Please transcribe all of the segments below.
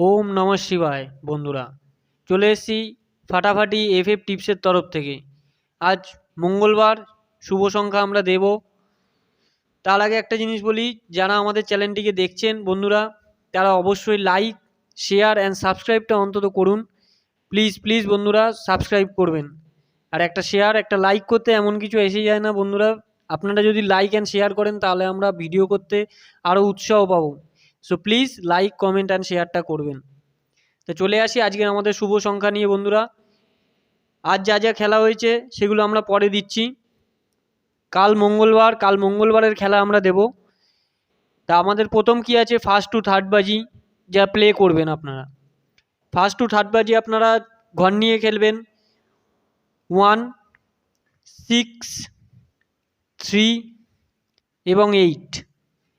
ওম নমঃ শিবায়। বন্ধুরা চলে এসেছি ফাটাফাটি এফএফ টিপসের তরফ থেকে। আজ মঙ্গলবার, শুভ সংখ্যা আমরা দেব। তার আগে একটা জিনিস বলি, যারা আমাদের চ্যানেলটিকে দেখছেন বন্ধুরা, তারা অবশ্যই লাইক, শেয়ার অ্যান্ড সাবস্ক্রাইবটা অন্তত করুন। প্লিজ প্লিজ বন্ধুরা সাবস্ক্রাইব করবেন। আর একটা শেয়ার, একটা লাইক করতে এমন কিছু এসে যায় না বন্ধুরা। আপনারা যদি লাইক অ্যান্ড শেয়ার করেন তাহলে আমরা ভিডিও করতে আরও উৎসাহ পাবো। So please like, comment and শেয়ারটা করবেন। তো চলে আসি আজকে আমাদের শুভ সংখ্যা নিয়ে বন্ধুরা। আজ যা যা খেলা হয়েছে সেগুলো আমরা পরে দিচ্ছি। কাল মঙ্গলবারের খেলা আমরা দেব। তা আমাদের প্রথম কি আছে, ফার্স্ট টু থার্ড বাজি যা প্লে করবেন আপনারা। ফার্স্ট টু থার্ড বাজি আপনারা ঘর নিয়ে খেলবেন 1, 6, 3 এবং 8।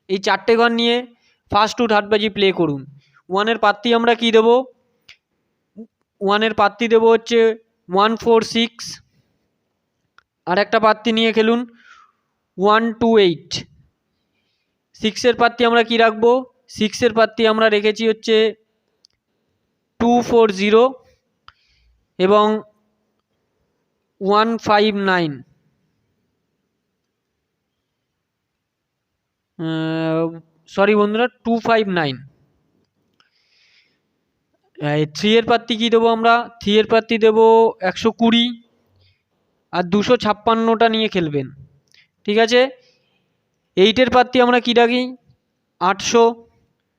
এই চারটে ঘর নিয়ে ফার্স্ট টু থার্ড বাজি প্লে করুন। ওয়ানের পাত্তি আমরা কি দেবো? ওয়ানের পাত্তি দেবো হচ্ছে 1, 4, 6। আর একটা পাত্তি নিয়ে খেলুন 1, 2, 8। সিক্সের পাত্তি আমরা কি রাখবো? সিক্সের পাত্তি আমরা রেখেছি হচ্ছে 2, 4, 0 এবং 1, 5, 9। সরি বন্ধুরা, 2, 5, 9। 3 এর পাত্তি কি দেবো আমরা? 3 এর পাত্তি দেবো 120 আর 256টা নিয়ে খেলবেন, ঠিক আছে। 8 এর পাত্তি আমরা কি রাখি? 800,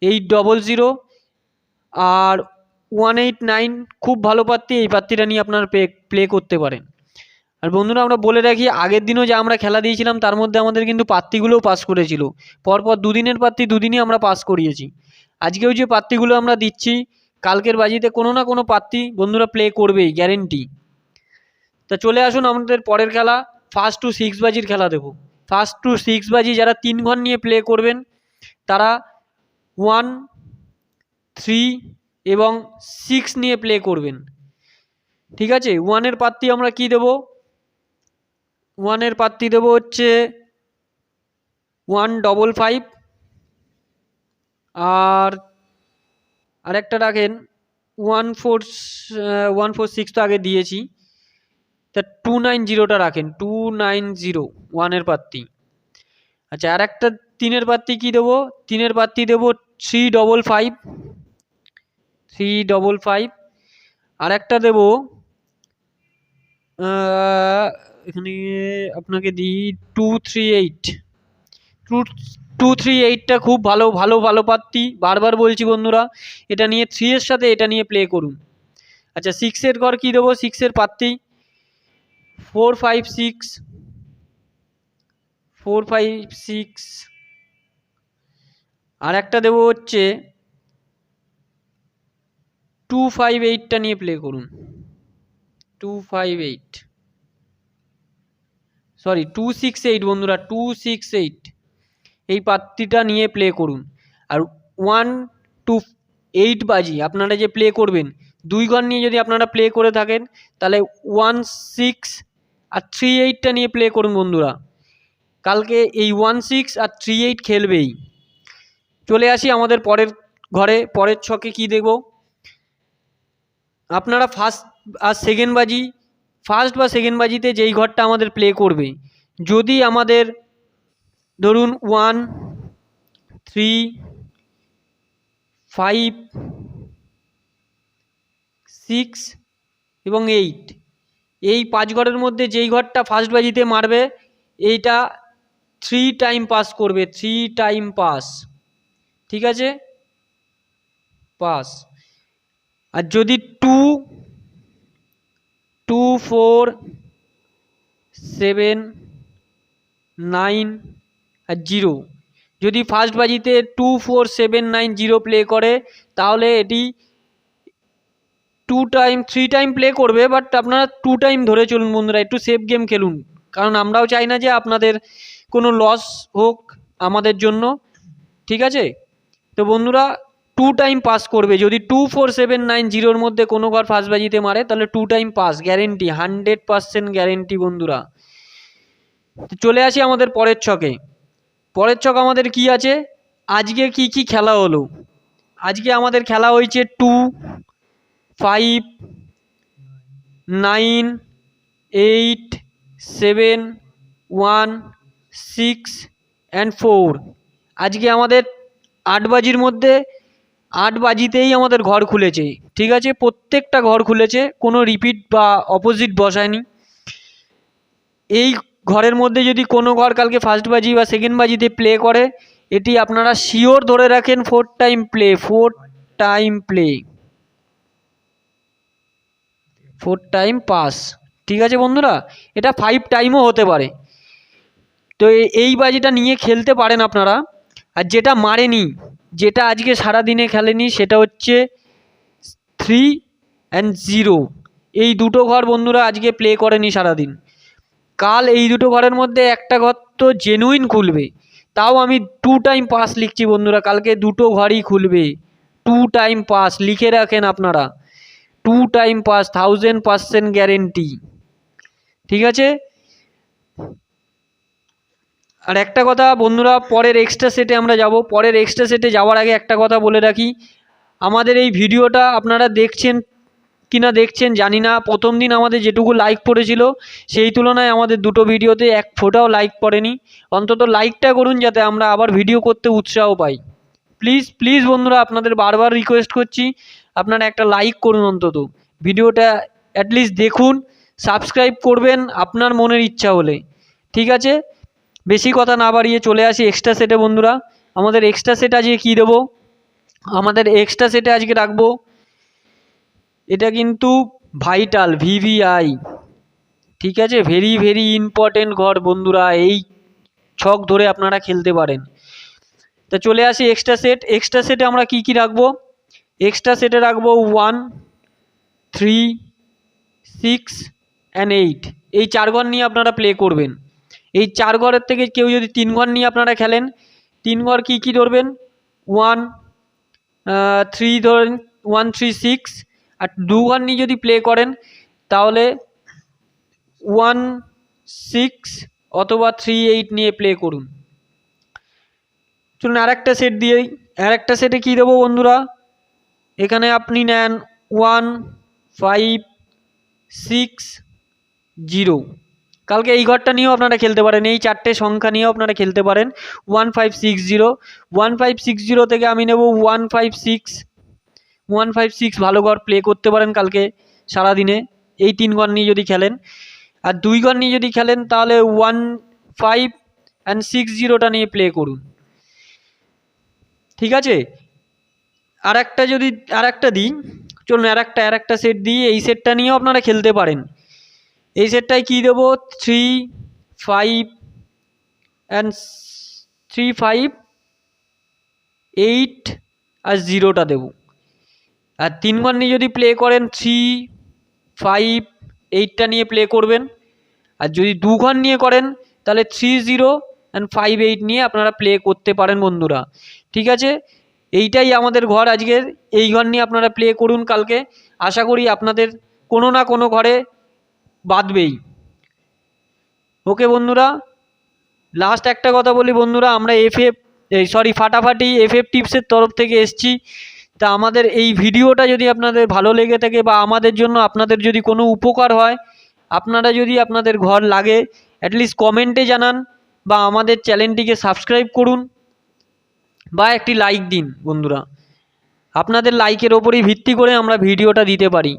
800 আর 189। খুব ভালো পাত্তি, এই পাত্তিটা নিয়ে আপনারা প্লে করতে পারেন। আর বন্ধুরা আমরা বলে রাখি, আগের দিনও যা আমরা খেলা দিয়েছিলাম তার মধ্যে আমাদের কিন্তু পাত্তিগুলোও পাস করেছিল। পরপর দুদিনের পাত্তি দুদিনই আমরা পাস করিয়েছি। আজকেও যে পাত্তিগুলো আমরা দিচ্ছি, কালকের বাজিতে কোনো না কোনো পাত্তি বন্ধুরা প্লে করবেই, গ্যারেন্টি। তা চলে আসুন আমাদের পরের খেলা, ফার্স্ট টু 6 বাজির খেলা দেবো। ফার্স্ট টু 6 বাজি যারা 3 ঘর নিয়ে প্লে করবেন তারা 1, 3 এবং 6 নিয়ে প্লে করবেন, ঠিক আছে। ওয়ানের পাত্তি আমরা কি দেবো? ওয়ানের পাত্তি দেবো হচ্ছে 155 আর আরেকটা রাখেন 146 তো আগে দিয়েছি, তা 290টা রাখেন, 290 ওয়ানের পাত্তি। আচ্ছা, আর একটা 3-এর পাত্তি কি দেবো? 3-এর পাত্তি দেবো 355, 355। আর একটা দেবো এখানে আপনাকে দিই 238। 238টা খুব ভালো ভালো ভালো পাত্তি, বারবার বলছি বন্ধুরা, এটা নিয়ে 3 এর সাথে এটা নিয়ে প্লে করুন। আচ্ছা, 6-এর ঘর কি দেবো? 6-এর পাত্তি 456, 456। আর একটা দেবো হচ্ছে 258টা নিয়ে প্লে করুন, 258। সরি 268 বন্ধুরা, 268 এই পাত্তিটা নিয়ে প্লে করুন। আর 1 to 8 বাজি আপনারা যে প্লে করবেন, 2 ঘর নিয়ে যদি আপনারা প্লে করে থাকেন তাহলে 1, 6 আর 38টা নিয়ে প্লে করুন বন্ধুরা। কালকে এই 1, 6 আর 38 খেলবেই। চলে আসি আমাদের পরের ঘরে, পরের ছকে কি দেখব। আপনারা ফার্স্ট বা সেকেন্ড বাজিতে যেই ঘরটা আমাদের প্লে করবে, যদি আমাদের ধরুন 1, 3, 5, 6 এবং 8, এই 5 ঘরের মধ্যে যেই ঘরটা ফার্স্ট বাজিতে মারবে এইটা 3 টাইম পাস করবে, 3 টাইম পাস, ঠিক আছে, পাস। আর যদি 2, 4, 7, 9 আর 0 যদি ফার্স্ট বাজিতে 2, 4, 7, 9, 0 প্লে করে তাহলে এটি 3 টাইম প্লে করবে। বাট আপনারা 2 টাইম ধরে চলুন বন্ধুরা, একটু সেফ গেম খেলুন, কারণ আমরাও চাই না যে আপনাদের কোনো লস হোক আমাদের জন্য, ঠিক আছে। তো বন্ধুরা 2 টাইম পাস করবে, যদি 2, 4, 7, 9, 0-র মধ্যে কোনো ঘর ফার্স্ট বাজিতে মারে তাহলে 2 টাইম পাস গ্যারেন্টি, 100% গ্যারেন্টি বন্ধুরা। তো চলে আসি আমাদের পরের ছকে। পরের ছক আমাদের কি আছে, আজকে কি কি খেলা হলো। আজকে আমাদের খেলা হয়েছে 2, 5, 9, 8, 7, 1, 6 অ্যান্ড 4। আজকে আমাদের 8 বাজির মধ্যে 8 বাজিতেই আমাদের ঘর খুলেছে, ঠিক আছে? প্রত্যেকটা ঘর খুলেছে, কোনো রিপিট বা অপোজিট বসায়নি। এই ঘরের মধ্যে যদি কোনো ঘর কালকে ফার্স্ট বাজি বা সেকেন্ড বাজিতে প্লে করে, এটি আপনারা শিওর ধরে রাখেন 4 time play, 4 time play, 4 time pass, ঠিক আছে বন্ধুরা? এটা 5 টাইমও হতে পারে। তো এই বাজিটা নিয়ে খেলতে পারেন আপনারা। আর যেটা মারেনি, যেটা আজকে সারাদিনে খেলেনি, সেটা হচ্ছে 3 and 0। এই দুটো ঘর বন্ধুরা আজকে প্লে করেনি সারাদিন। কাল এই দুটো ঘরের মধ্যে একটা ঘর তো জেনুইন খুলবে, তাও আমি 2 টাইম পাস লিখছি বন্ধুরা, কালকে দুটো ঘরই খুলবে। 2 টাইম পাস লিখে রাখেন আপনারা, 2 টাইম পাস 1000% গ্যারেন্টি, ঠিক আছে? আর একটা কথা বন্ধুরা, পরের এক্সট্রা সেটে আমরা যাব। পরের এক্সট্রা সেটে যাওয়ার আগে একটা কথা বলে রাখি, আমাদের এই ভিডিওটা আপনারা দেখছেন কিনা দেখছেন জানি না। প্রথম দিন আমাদের যেটুকু লাইক পড়েছিল, সেই তুলনায় আমাদের দুটো ভিডিওতে এক ফোঁটাও লাইক পড়েনি। অন্তত লাইকটা করুন, যাতে আমরা আবার ভিডিও করতে উৎসাহ পাই। প্লিজ প্লিজ বন্ধুরা, আপনাদের বারবার রিকোয়েস্ট করছি, আপনারা একটা লাইক করুন, অন্তত ভিডিওটা অ্যাটলিস্ট দেখুন, সাবস্ক্রাইব করবেন আপনার মনের ইচ্ছা হলে, ঠিক আছে? বেশি কথা না বাড়িয়ে চলে আসি এক্সট্রা সেটে বন্ধুরা। আমাদের এক্সট্রা সেট আজকে কী দেবো? আমাদের এক্সট্রা সেটে আজকে রাখবো, এটা কিন্তু ভাইটাল ভিভিআই, ঠিক আছে? ভেরি ভেরি ইম্পর্টেন্ট ঘর বন্ধুরা, এই ছক ধরে আপনারা খেলতে পারেন। তা চলে আসি এক্সট্রা সেট। এক্সট্রা সেটে আমরা কি কি রাখবো? এক্সট্রা সেটে রাখবো 1, 3, 6 অ্যান্ড 8। এই 4 ঘর নিয়ে আপনারা প্লে করবেন। এই 4 ঘরের থেকে কেউ যদি 3 ঘর নিয়ে আপনারা খেলেন, 3 ঘর কী কী ধরবেন? 1, 3 ধরেন, 1, 3, 6। আর 2 ঘর নিয়ে যদি প্লে করেন, তাহলে 1, 6 অথবা 3, 8 নিয়ে প্লে করুন। চলুন আর একটা সেট দিয়েই। আর একটা সেটে কী দেবো বন্ধুরা? এখানে আপনি নেন 1, 5, 6, 0। কালকে এই ঘরটা নিয়েও আপনারা খেলতে পারেন, এই 4টে সংখ্যা নিয়েও আপনারা খেলতে পারেন। 1, 5, 6, 0। 1, 5, 6, 0 থেকে আমি নেব 1, 5, 6। 1, 5, 6 ভালো ঘর প্লে করতে পারেন কালকে সারাদিনে, এই 3 ঘর নিয়ে যদি খেলেন। আর 2 ঘর নিয়ে যদি খেলেন, তাহলে 1, 5 and 6, 0টা নিয়ে প্লে করুন, ঠিক আছে? আর একটা দিই, চলুন আর একটা সেট দিই। এই সেটটা নিয়েও আপনারা খেলতে পারেন। এই সেটটায় কী দেবো? 3, 5 and 3, 5, 8 আর 0টা দেবো। আর 3 ঘর নিয়ে যদি প্লে করেন, 3, 5, 8টা নিয়ে প্লে করবেন। আর যদি 2 ঘর নিয়ে করেন, তাহলে 3, 0 and 5, 8 নিয়ে আপনারা প্লে করতে পারেন বন্ধুরা, ঠিক আছে? এইটাই আমাদের ঘর আজকের। এই ঘর নিয়ে আপনারা প্লে করুন কালকে, আশা করি আপনাদের কোনো না কোনো ঘরে বাঁধবেই। ওকে বন্ধুরা, লাস্ট একটা কথা বলি বন্ধুরা, আমরা ফাটাফাটি এফএফ টিপসের তরফ থেকে এসছি। তা আমাদের এই ভিডিওটা যদি আপনাদের ভালো লেগে থাকে, বা আমাদের জন্য আপনাদের যদি কোনো উপকার হয়, আপনারা যদি আপনাদের ঘর লাগে, অ্যাটলিস্ট কমেন্টে জানান, বা আমাদের চ্যানেলটিকে সাবস্ক্রাইব করুন, বা একটি লাইক দিন বন্ধুরা। আপনাদের লাইকের ওপরই ভিত্তি করে আমরা ভিডিওটা দিতে পারি,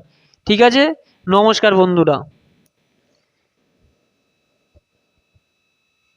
ঠিক আছে? নমস্কার বন্ধুরা।